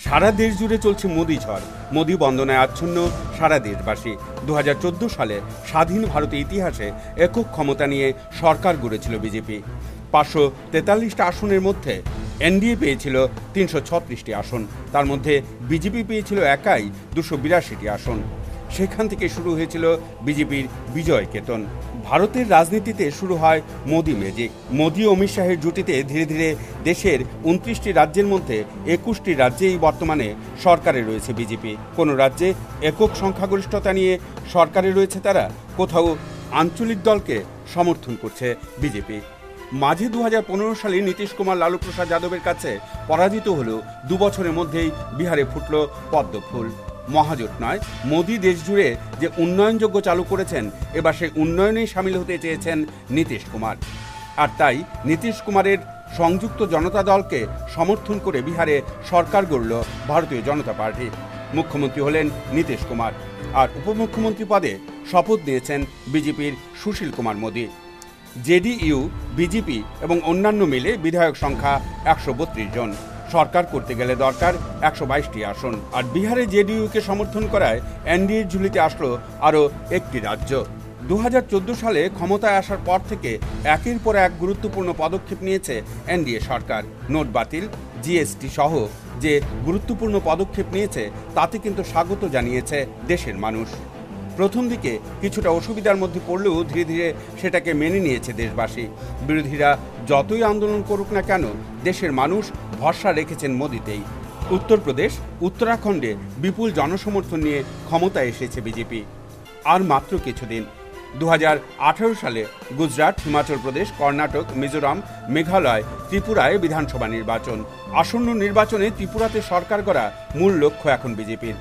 সারা দেশ জুড়ে চলছে মোদি ঝড়। মোদি বন্দনায় আচ্ছন্ন সারা দেশবাসী। 2014 সালে স্বাধীন ভারতের ইতিহাসে একক ক্ষমতা নিয়ে সরকার গড়েছিল বিজেপি। 543টা আসনের মধ্যে এনডিএ পেয়েছিল 336টি আসন। তার মধ্যে বিজেপি পেয়েছিল একাই 282টি আসন। সেখান থেকে শুরু হয়েছিল বিজেপির বিজয় কেতন। ভারতের রাজনীতিতে শুরু হয় মোদি ম্যাজিক। মোদি অমিত শাহের জুটিতে ধীরে ধীরে দেশের 29টি রাজ্যের মধ্যে 21টি রাজ্যেই বর্তমানে সরকারে রয়েছে বিজেপি। কোনো রাজ্যে একক সংখ্যাগরিষ্ঠতা নিয়ে সরকারে রয়েছে তারা, কোথাও আঞ্চলিক দলকে সমর্থন করছে বিজেপি। মাঝে 2015 সালে নীতিশ কুমার লালু প্রসাদ যাদবের কাছে পরাজিত হলেও 2 বছরের মধ্যেই বিহারে ফুটল পদ্ম ফুল। মহাজোট নয়, মোদি দেশ জুড়ে যে উন্নয়নযোগ্য চালু করেছেন, এবার সেই উন্নয়নেই সামিল হতে চেয়েছেন নীতিশ কুমার। আর তাই নীতিশ কুমারের সংযুক্ত জনতা দলকে সমর্থন করে বিহারে সরকার গড়ল ভারতীয় জনতা পার্টি। মুখ্যমন্ত্রী হলেন নীতিশ কুমার, আর উপমুখ্যমন্ত্রী পদে শপথ নিয়েছেন বিজেপির সুশীল কুমার মোদি। জেডিইউ, বিজেপি এবং অন্যান্য মিলে বিধায়ক সংখ্যা 132 জন। সরকার করতে গেলে দরকার 122টি আসন। আর বিহারে জেডিইউকে সমর্থন করায় এনডিএর ঝুলিতে আসলো আরও একটি রাজ্য। 2014 সালে ক্ষমতায় আসার পর থেকে একের পর এক গুরুত্বপূর্ণ পদক্ষেপ নিয়েছে এনডিএ সরকার। নোট বাতিল, জিএসটি সহ যে গুরুত্বপূর্ণ পদক্ষেপ নিয়েছে তাতে কিন্তু স্বাগত জানিয়েছে দেশের মানুষ। প্রথম দিকে কিছুটা অসুবিধার মধ্যে পড়লেও ধীরে ধীরে সেটাকে মেনে নিয়েছে দেশবাসী। বিরোধীরা যতই আন্দোলন করুক না কেন, দেশের মানুষ ভরসা রেখেছেন মোদিতেই। উত্তরপ্রদেশ, উত্তরাখণ্ডে বিপুল জনসমর্থন নিয়ে ক্ষমতায় এসেছে বিজেপি। আর মাত্র কিছুদিন, 2018 সালে গুজরাট, হিমাচল প্রদেশ, কর্ণাটক, মিজোরাম, মেঘালয়, ত্রিপুরায় বিধানসভা নির্বাচন। আসন্ন নির্বাচনে ত্রিপুরাতে সরকার গড়া মূল লক্ষ্য এখন বিজেপির।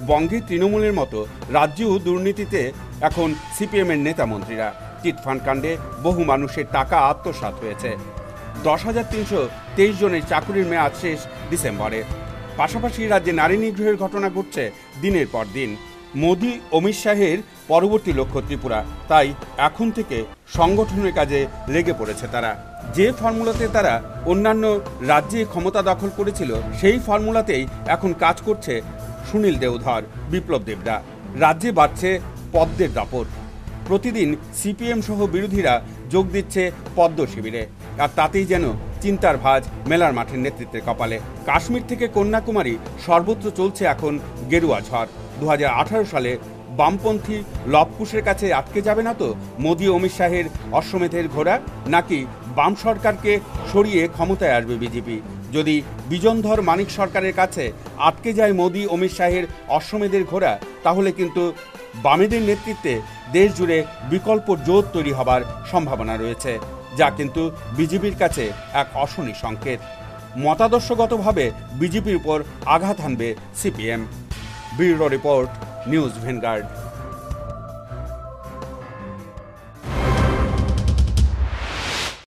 বঙ্গে তৃণমূলের মতো রাজ্যেও দুর্নীতিতে এখন সিপিএমের নেতা মন্ত্রীরা। চিটফান্ড কাণ্ডে বহু মানুষের টাকা আত্মসাৎ হয়েছে। 10,323 জনের চাকুরির মেয়াদ শেষ ডিসেম্বরে। পাশাপাশি রাজ্যে নারী নিগ্রহের ঘটনা ঘটছে দিনের পর দিন। মোদি অমিত শাহের পরবর্তী লক্ষ্য ত্রিপুরা, তাই এখন থেকে সংগঠনের কাজে লেগে পড়েছে তারা। যে ফর্মুলাতে তারা অন্যান্য রাজ্যে ক্ষমতা দখল করেছিল, সেই ফর্মুলাতেই এখন কাজ করছে সুনীল দেওধর, বিপ্লব দেবরা। রাজ্যে বাড়ছে পদ্মের দাপট। প্রতিদিন সিপিএম সহ বিরোধীরা যোগ দিচ্ছে পদ্ম শিবিরে, আর তাতেই যেন চিন্তার ভাঁজ মেলার মাঠের নেতৃত্বের কপালে। কাশ্মীর থেকে কন্যাকুমারী সর্বত্র চলছে এখন গেরুয়া ঝড়। 2018 সালে বামপন্থী লবকুশের কাছে আটকে যাবে না তো মোদি অমিত শাহের অশ্বমেধের ঘোড়া, নাকি বাম সরকারকে সরিয়ে ক্ষমতায় আসবে বিজেপি? যদি বিজনধর মানিক সরকারের কাছে আটকে যায় মোদি অমিত শাহের অশ্বমেধের ঘোড়া, তাহলে কিন্তু বামেদের নেতৃত্বে দেশ জুড়ে বিকল্প জোট তৈরি হবার সম্ভাবনা রয়েছে, যা কিন্তু বিজেপির কাছে এক অশনি সংকেত। মতাদর্শগতভাবে বিজেপির উপর আঘাত হানবে CPM. Bureau report, news vanguard.